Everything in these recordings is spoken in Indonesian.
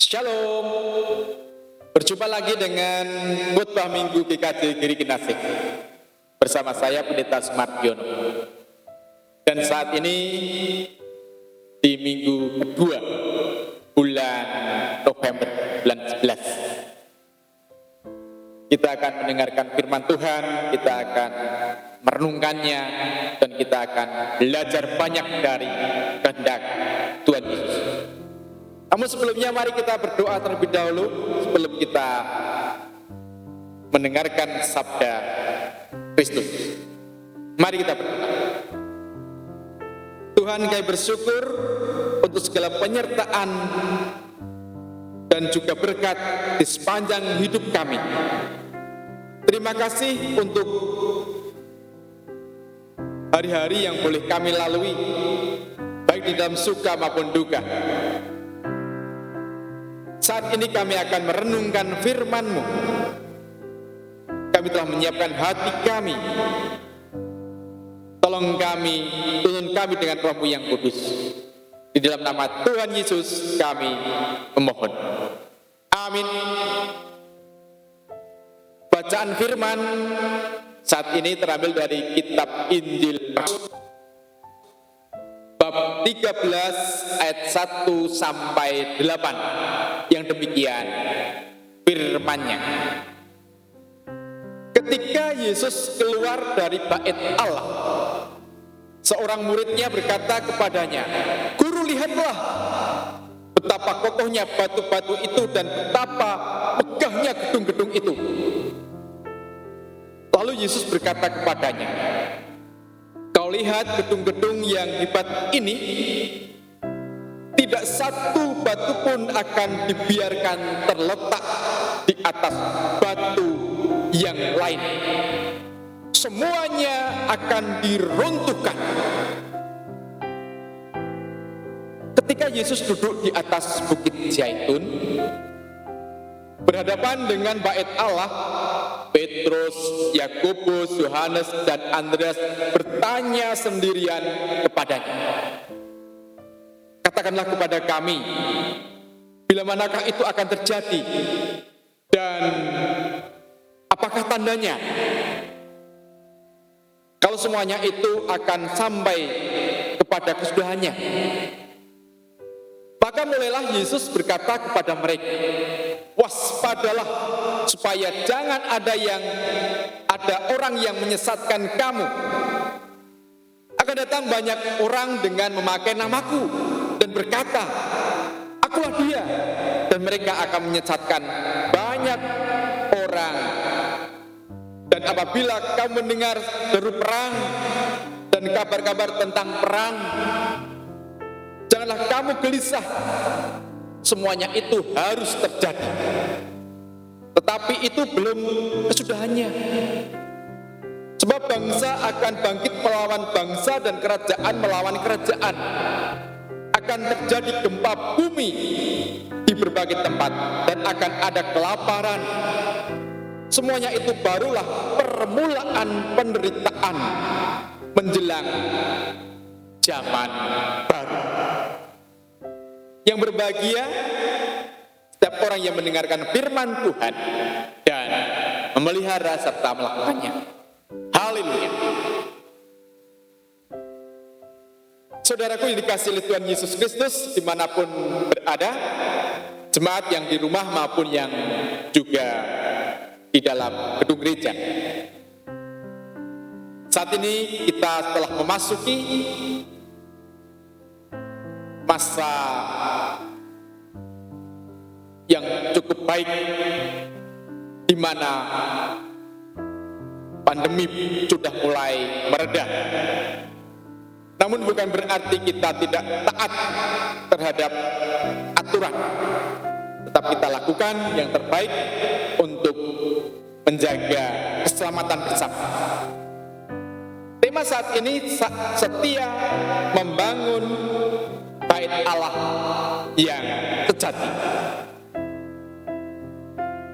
Shalom. Berjumpa lagi dengan khotbah Minggu GKJ Giri Kinasih bersama saya Pendeta Sumartyono. Dan saat ini di minggu kedua bulan November bulan 11, kita akan mendengarkan firman Tuhan, kita akan merenungkannya, dan kita akan belajar banyak dari kehendak Tuhan Yesus. Namun sebelumnya mari kita berdoa terlebih dahulu sebelum kita mendengarkan sabda Kristus. Mari kita berdoa. Tuhan, kami bersyukur untuk segala penyertaan dan juga berkat di sepanjang hidup kami. Terima kasih untuk hari-hari yang boleh kami lalui, baik di dalam suka maupun duka. Saat ini kami akan merenungkan firman-Mu. Kami telah menyiapkan hati kami. Tolong kami, tuntun kami dengan Roh-Mu yang kudus. Di dalam nama Tuhan Yesus kami memohon. Amin. Bacaan firman saat ini terambil dari kitab Injil bab 13 ayat 1 sampai 8, yang demikian firman-Nya. Ketika Yesus keluar dari bait Allah, seorang muridnya berkata kepadanya, "Guru, lihatlah betapa kokohnya batu-batu itu dan betapa megahnya gedung-gedung itu." Lalu Yesus berkata kepadanya, "Kau lihat gedung-gedung yang hebat ini, tidak satu batu pun akan dibiarkan terletak di atas batu yang lain. Semuanya akan diruntuhkan." Ketika Yesus duduk di atas bukit Zaitun, berhadapan dengan bait Allah, Petrus, Yakobus, Yohanes, dan Andreas bertanya sendirian kepadanya, "Katakanlah kepada kami, bila manakah itu akan terjadi, dan apakah tandanya? Kalau semuanya itu akan sampai kepada kesudahannya." Maka mulailah Yesus berkata kepada mereka, "Waspadalah supaya jangan ada orang yang menyesatkan kamu. Akan datang banyak orang dengan memakai namaku dan berkata, 'Akulah dia,' dan mereka akan menyesatkan banyak orang. Dan apabila kamu mendengar deru perang dan kabar-kabar tentang perang, janganlah kamu gelisah. Semuanya itu harus terjadi, tetapi itu belum kesudahannya. Sebab bangsa akan bangkit melawan bangsa dan kerajaan melawan kerajaan. Akan terjadi gempa bumi di berbagai tempat dan akan ada kelaparan. Semuanya itu barulah permulaan penderitaan menjelang zaman baru. Yang berbahagia setiap orang yang mendengarkan firman Tuhan dan memelihara serta melakukannya. Haleluya. Saudaraku yang dikasihi oleh Tuhan Yesus Kristus, dimanapun berada, jemaat yang di rumah maupun yang juga di dalam gedung gereja. Saat ini kita telah memasuki masa yang cukup baik, di mana pandemi sudah mulai mereda. Namun bukan berarti kita tidak taat terhadap aturan, tetap kita lakukan yang terbaik untuk menjaga keselamatan bersama. Tema saat ini, setia membangun bait Allah yang sejati.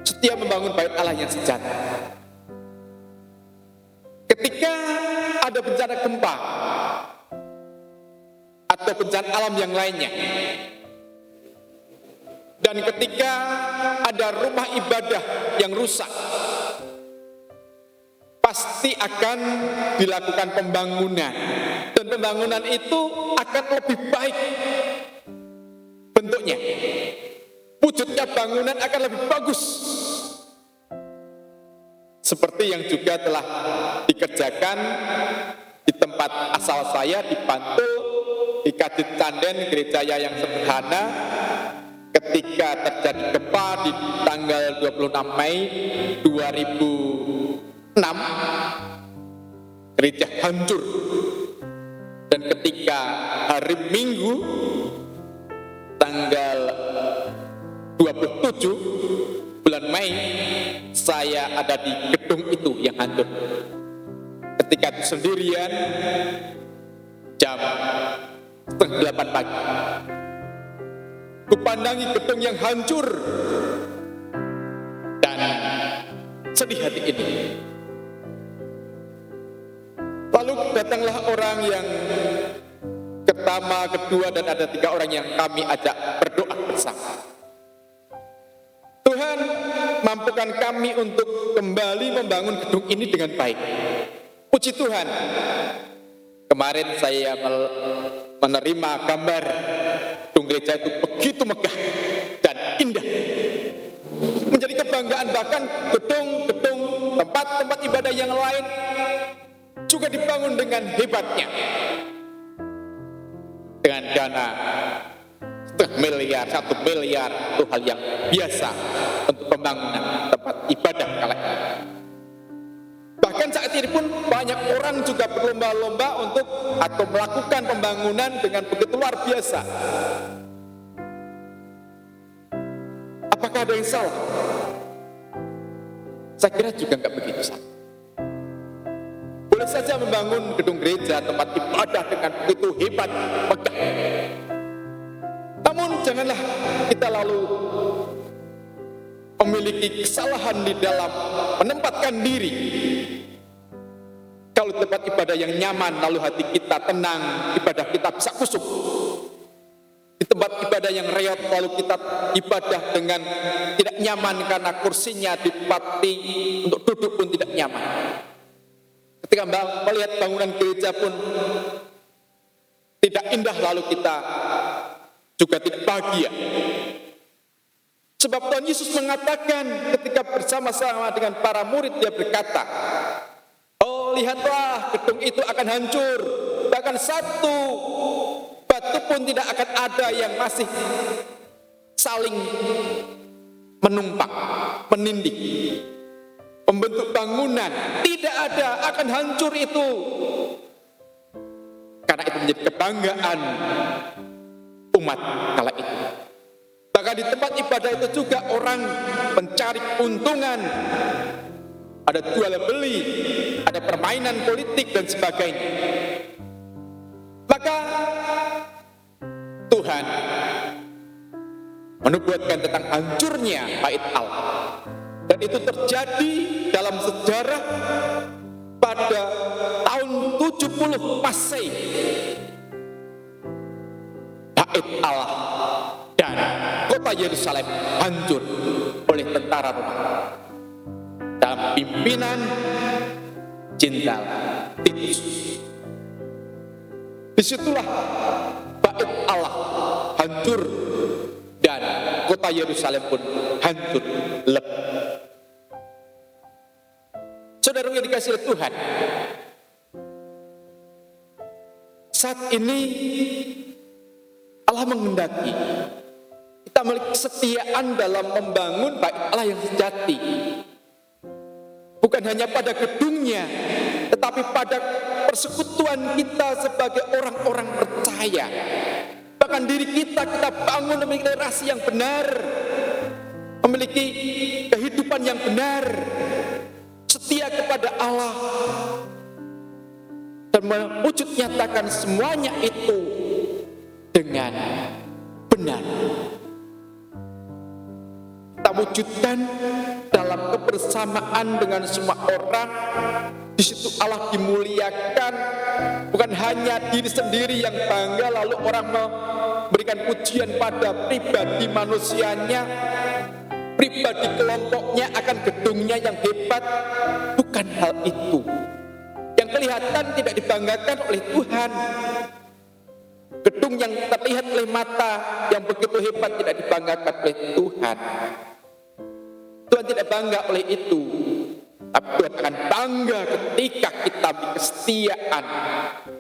Setia membangun bait Allah yang sejati. Ketika ada bencana gempa atau bencana alam yang lainnya, Dan ketika ada rumah ibadah yang rusak, pasti akan dilakukan pembangunan. Dan pembangunan itu akan lebih baik bentuknya. Wujudnya bangunan akan lebih bagus. Seperti yang juga telah dikerjakan di tempat asal saya, di Bantul, di Kadit Canden, gereja yang sederhana. Ketika terjadi gempa di tanggal 26 Mei 2006, gereja hancur. Dan ketika hari Minggu tanggal 27 bulan Mei, saya ada di gedung itu yang hancur. Ketika itu sendirian, jam 7:30 pagi, kupandangi gedung yang hancur dan sedih hati ini. Lalu datanglah orang yang pertama, kedua, dan ada 3 orang yang kami ajak berdoa bersama. Tuhan, mampukan kami untuk kembali membangun gedung ini dengan baik. Puji Tuhan, kemarin saya menerima gambar gedung gereja itu begitu megah dan indah. Menjadi kebanggaan, bahkan gedung-gedung tempat-tempat ibadah yang lain juga dibangun dengan hebatnya. Dengan dana 1 miliar itu hal yang biasa untuk pembangunan tempat ibadah kala ini. Bahkan saat ini pun banyak orang juga berlomba-lomba untuk atau melakukan pembangunan dengan begitu luar biasa. Apakah ada yang salah? Saya kira juga nggak begitu salah. Boleh saja membangun gedung gereja, tempat ibadah dengan begitu hebat, megah. Namun janganlah kita lalu memiliki kesalahan di dalam menempatkan diri. Kalau tempat ibadah yang nyaman, lalu hati kita tenang, ibadah kita bisa kusuk. Di tempat ibadah yang reot, lalu kita ibadah dengan tidak nyaman karena kursinya ditempati untuk duduk pun tidak nyaman. Ketika melihat bangunan gereja pun tidak indah, lalu kita juga tidak bahagia. Sebab Tuhan Yesus mengatakan ketika bersama-sama dengan para murid, dia berkata, "Oh, lihatlah, gedung itu akan hancur. Bahkan satu batu pun tidak akan ada yang masih saling menumpang, menindih. Membentuk bangunan tidak ada, akan hancur itu." Karena itu menjadi kebanggaan umat kala itu. Bahkan di tempat ibadah itu juga orang mencari keuntungan. Ada jual beli, ada permainan politik dan sebagainya. Maka Tuhan menubuatkan tentang hancurnya bait Allah. Dan itu terjadi dalam sejarah pada tahun 70 Masehi. Bait Allah dan kota Yerusalem hancur oleh tentara Romawi dalam pimpinan Jenderal Titus. Disitulah bait Allah hancur dan kota Yerusalem pun hancur lebur. Saudara yang dikasihi oleh Tuhan, saat ini Allah menghendaki kita memiliki kesetiaan dalam membangun bait Allah yang sejati. Bukan hanya pada gedungnya, tetapi pada persekutuan kita sebagai orang-orang percaya. Bahkan diri kita bangun memiliki relasi yang benar, memiliki kehidupan yang benar, setia kepada Allah, dan mewujud nyatakan semuanya itu dengan benar. Kita wujudkan dalam kebersamaan dengan semua orang. Di situ Allah dimuliakan, bukan hanya diri sendiri yang bangga lalu orang berikan pujian pada pribadi manusianya, pribadi kelompoknya, akan gedungnya yang hebat. Bukan hal itu yang kelihatan, tidak dibanggakan oleh Tuhan. Gedung yang terlihat oleh mata yang begitu hebat tidak dibanggakan oleh Tuhan. Tuhan tidak bangga oleh itu, tapi Tuhan akan bangga ketika kita kesetiaan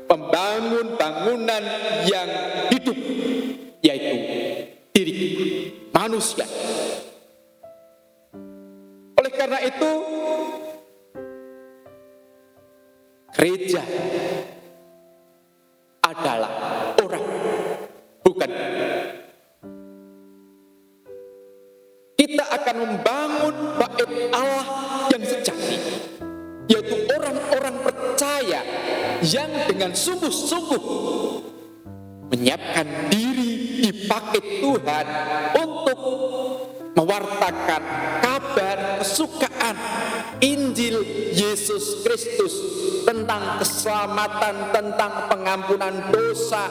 membangun bangunan yang hidup, yaitu diri kita, manusia. Oleh karena itu, gereja adalah orang, bukan kita akan membangun bait Allah yang sejati, yaitu orang-orang percaya yang dengan sungguh-sungguh menyiapkan diri dipakai Tuhan untuk mewartakan kabar kesukaan Injil Yesus Kristus tentang keselamatan, tentang pengampunan dosa,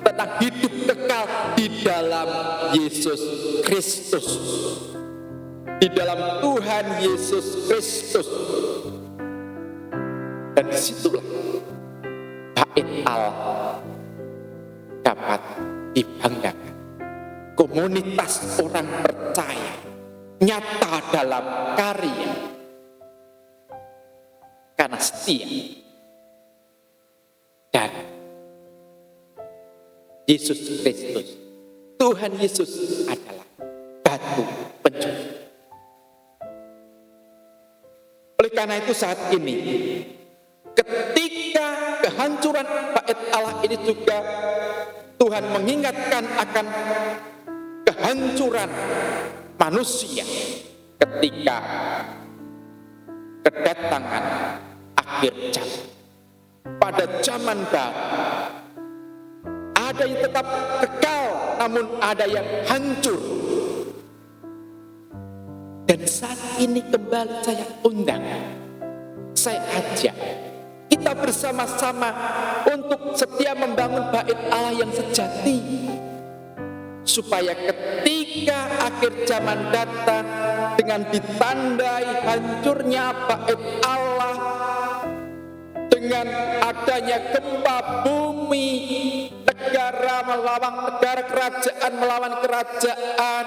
tentang hidup kekal di dalam Yesus Kristus, di dalam Tuhan Yesus Kristus. Dan disitulah bait Allah dapat dibanggakan. Komunitas orang percaya nyata dalam karya karena setia, dan Yesus Kristus, Tuhan Yesus adalah batu penjuru. Oleh karena itu saat ini, ketika kehancuran bait Allah ini juga Tuhan mengingatkan akan kehancuran manusia ketika kedatangan akhir zaman. Pada zaman baru ada yang tetap kekal, namun ada yang hancur. Dan saat ini kembali saya undang, saya ajak kita bersama-sama untuk setia membangun bait Allah yang sejati, supaya ketika akhir zaman datang dengan ditandai hancurnya bait Allah, dengan adanya gempa bumi, negara melawan negara, kerajaan melawan kerajaan,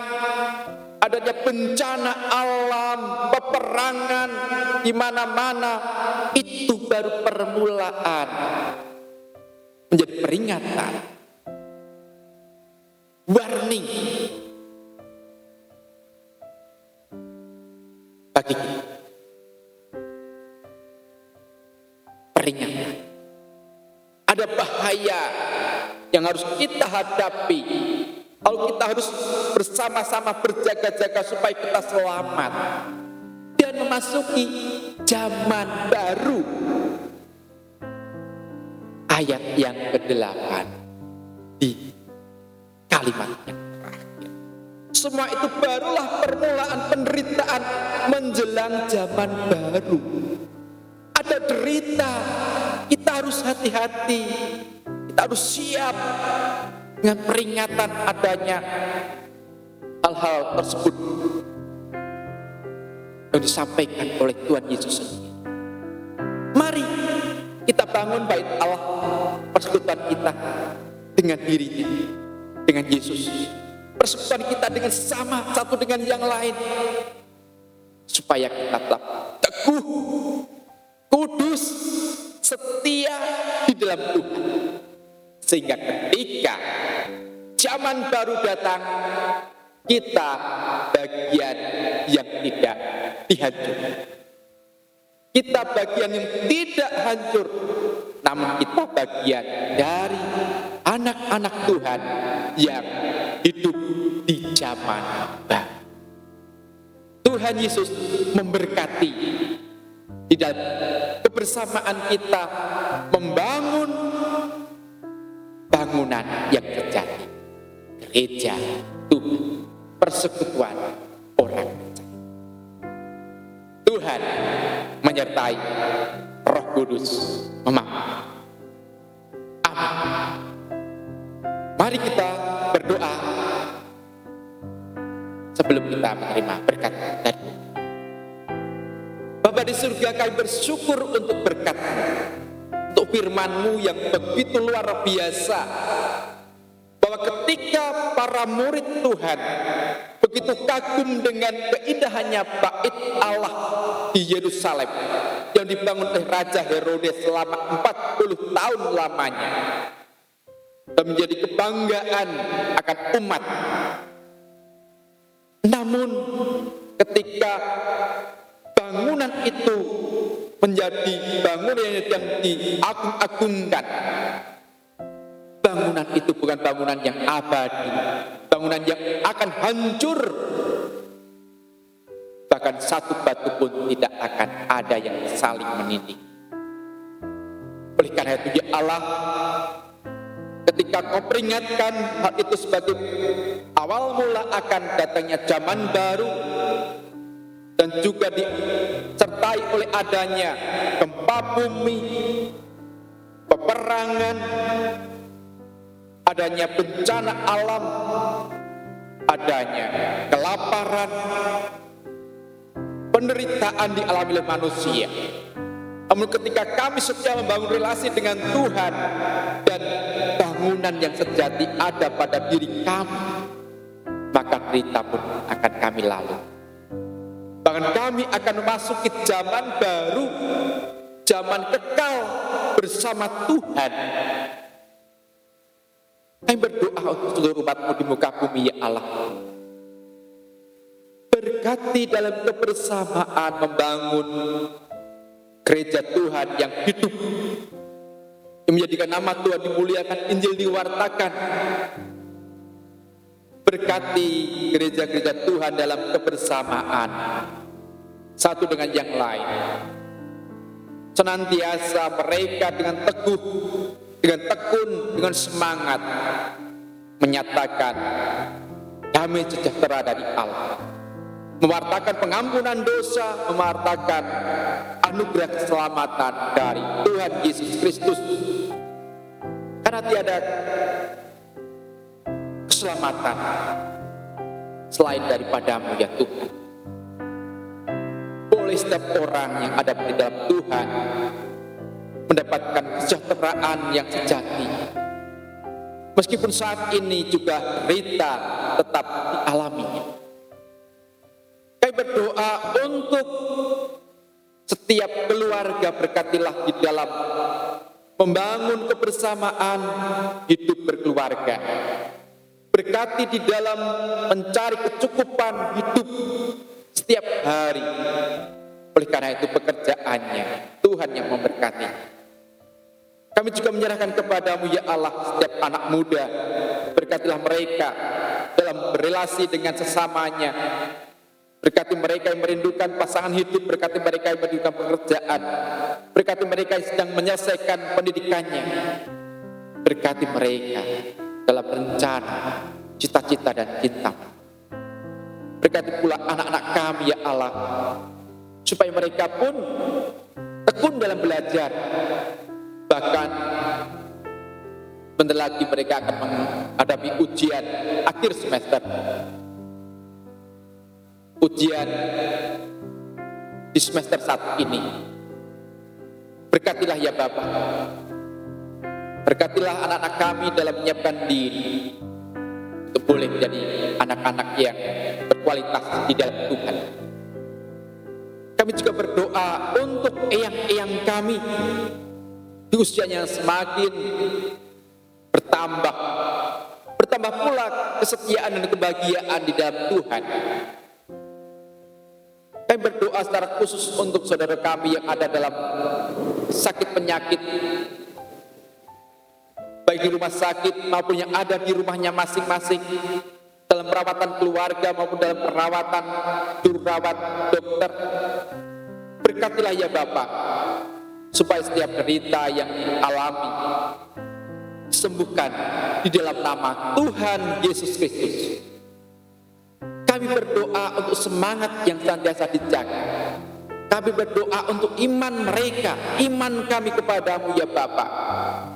adanya bencana alam, peperangan di mana-mana, itu baru permulaan, menjadi peringatan, warning bagi kita, peringatan. Ada bahaya yang harus kita hadapi. Kalau kita harus bersama-sama berjaga-jaga supaya kita selamat dan memasuki zaman baru. Ayat yang ke-8 di kalimat yang terakhir. Semua itu barulah permulaan penderitaan menjelang zaman baru. Ada derita, kita harus hati-hati, kita harus siap dengan peringatan adanya hal-hal tersebut yang disampaikan oleh Tuhan Yesus sendiri. Mari kita bangun bait Allah, persekutuan kita dengan dirinya, dengan Yesus, persekutuan kita dengan sama satu dengan yang lain, supaya kita tetap teguh, kudus, setia di dalam Tuhan, sehingga ketika zaman baru datang, kita bagian yang tidak dihancurkan. Kita bagian yang tidak hancur, namun kita bagian dari anak-anak Tuhan yang hidup di zaman baru. Tuhan Yesus memberkati di dalam kebersamaan kita membangun bangunan yang sejati, gereja Tuhan, persekutuan orang percaya. Tuhan menyertai, Roh Kudus memampu. Amin. Mari Mari kita berdoa sebelum kita menerima berkat dari Tuhan. Bapa di surga, kami bersyukur untuk berkat-Mu, untuk firman-Mu yang begitu luar biasa, bahwa ketika para murid Tuhan begitu kagum dengan keindahannya bait Allah di Yerusalem yang dibangun oleh Raja Herodes selama 40 tahun lamanya, dan menjadi kebanggaan akan umat. Namun ketika bangunan itu menjadi bangunan yang diagung-agungkan, bangunan itu bukan bangunan yang abadi, bangunan yang akan hancur. Bahkan satu batu pun tidak akan ada yang saling menindih. Oleh karena itu ya Allah, ketika Kau peringatkan hal itu sebagai awal mula akan datangnya zaman baru, dan juga disertai oleh adanya gempa bumi, peperangan, adanya bencana alam, adanya kelaparan, penderitaan dialami oleh manusia. Namun ketika kami setia membangun relasi dengan Tuhan dan bangunan yang sejati ada pada diri kami, maka derita pun akan kami lalui. Bahkan kami akan memasuki zaman baru, zaman kekal bersama Tuhan. Kami berdoa untuk seluruh umat-Mu di muka bumi ya Allah. Berkati dalam kebersamaan membangun gereja Tuhan yang hidup, yang menjadikan nama Tuhan dimuliakan, Injil diwartakan. Berkati gereja-gereja Tuhan dalam kebersamaan satu dengan yang lain. Senantiasa mereka dengan teguh, dengan tekun, dengan semangat menyatakan damai sejahtera dari Allah, mewartakan pengampunan dosa, mewartakan anugerah keselamatan dari Tuhan Yesus Kristus. Karena tiada keselamatan selain daripada-Mu ya Tuhan. Boleh setiap orang yang ada di dalam Tuhan mendapatkan kesejahteraan yang sejati. Meskipun saat ini juga derita tetap dialaminya. Kami berdoa untuk setiap keluarga, berkatilah di dalam membangun kebersamaan hidup berkeluarga. Berkati di dalam mencari kecukupan hidup setiap hari. Oleh karena itu pekerjaannya Tuhan yang memberkati. Kami juga menyerahkan kepada-Mu ya Allah setiap anak muda. Berkatilah mereka dalam berelasi dengan sesamanya. Berkati mereka yang merindukan pasangan hidup, berkati mereka yang merindukan pekerjaan, berkati mereka yang sedang menyelesaikan pendidikannya, berkati mereka dalam rencana, cita-cita dan cinta. Berkati pula anak-anak kami ya Allah, supaya mereka pun tekun dalam belajar, bahkan bentar lagi mereka akan menghadapi ujian akhir semester. Ujian di semester 1 ini. Berkatilah ya Bapa. Berkatilah anak-anak kami dalam menyiapkan diri untuk boleh menjadi anak-anak yang berkualitas di dalam Tuhan. Kami juga berdoa untuk eyang-eyang kami di usianya yang semakin bertambah. Bertambah pula kesetiaan dan kebahagiaan di dalam Tuhan. Kami berdoa secara khusus untuk saudara kami yang ada dalam sakit penyakit, baik di rumah sakit maupun yang ada di rumahnya masing-masing, dalam perawatan keluarga maupun dalam perawatan juru rawat dokter. Berkatilah ya Bapa, supaya setiap derita yang dialami sembuhkan di dalam nama Tuhan Yesus Kristus. Kami berdoa untuk semangat yang senantiasa dijaga. Kami berdoa untuk iman mereka, iman kami kepada-Mu ya Bapa.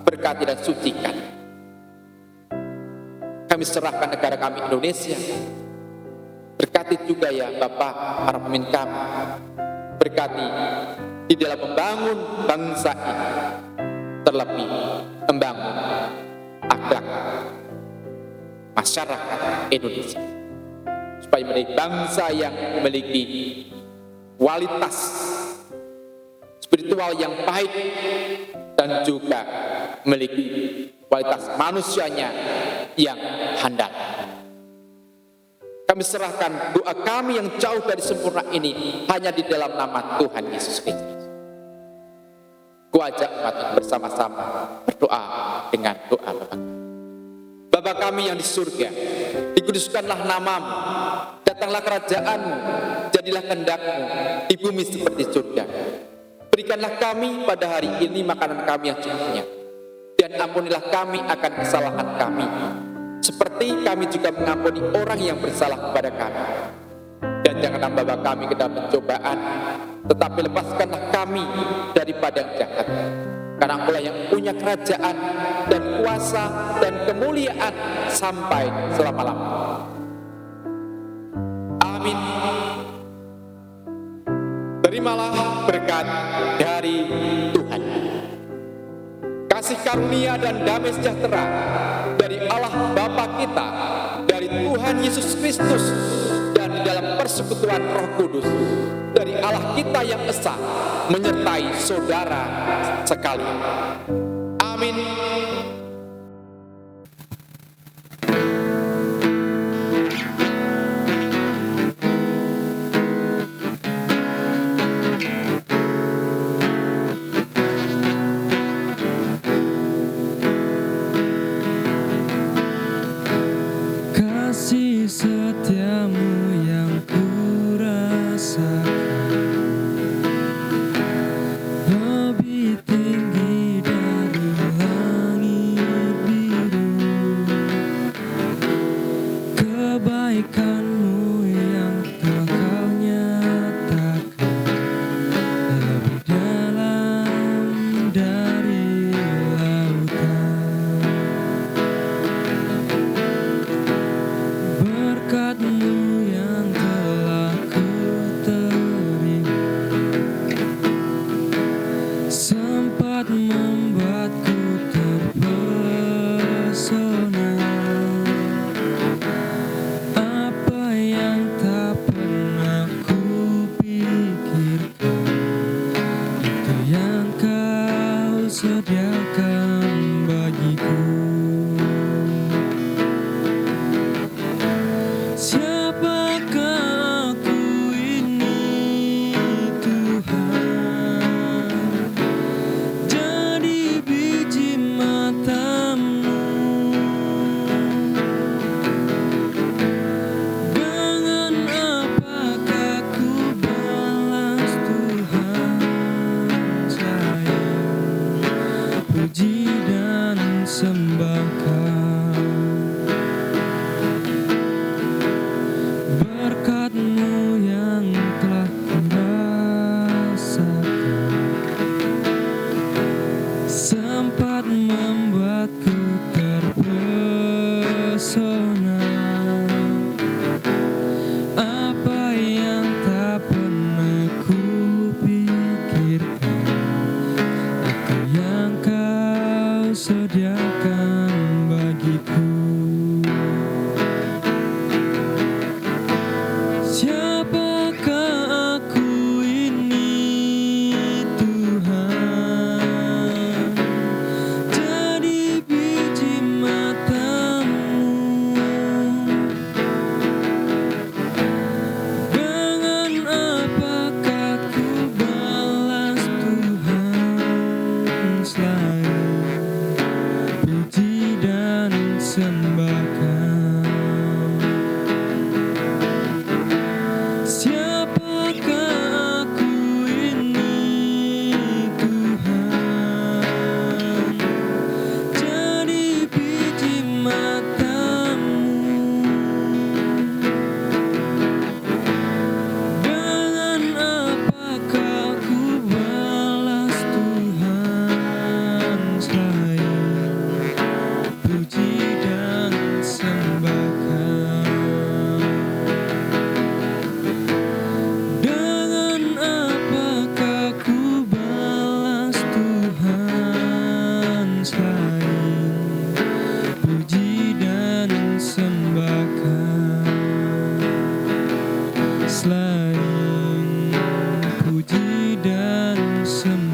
Berkati dan sucikan. Kami serahkan negara kami Indonesia. Berkati juga ya Bapak para pemimpin kami. Berkati di dalam membangun bangsa ini, terlebih membangun akhlak masyarakat Indonesia, supaya menjadi bangsa yang memiliki kualitas spiritual yang baik dan juga memiliki kualitas manusianya yang handal. Kami serahkan doa kami yang jauh dari sempurna ini hanya di dalam nama Tuhan Yesus Kristus. Ku ajak umat bersama-sama berdoa dengan doa Bapa. Bapa kami yang di surga, dikuduskanlah namamu, datanglah kerajaanmu, jadilah kehendak-mu di bumi seperti surga. Berikanlah kami pada hari ini makanan kami yang secukupnya, dan ampunilah kami akan kesalahan kami, seperti kami juga mengampuni orang yang bersalah kepada kami. Dan janganlah membawa kami ke dalam pencobaan, tetapi lepaskanlah kami daripada yang jahat. Karena Engkaulah yang punya kerajaan dan kuasa dan kemuliaan sampai selama-lamanya. Amin. Terimalah berkat dari Tuhan. Kasih karunia dan damai sejahtera dari Allah Bapa kita, dari Tuhan Yesus Kristus, dan di dalam persekutuan Roh Kudus dari Allah kita yang esa menyertai saudara sekalian. Amin. Kasih setiamu yang kurasakan lebih tinggi dari langit biru. Kebaikanmu yang telah kau nyatakan lebih dalam dari lautan. Berkat-Mu yang telah ku terima sempat membuatku terpesona. Apa yang tak pernah ku pikirkan, itu yang Kau sediakan bagiku. Siapakah aku ini Tuhan? Jadi biji mata-Mu. Dengan apakah ku balas Tuhan sayang? semua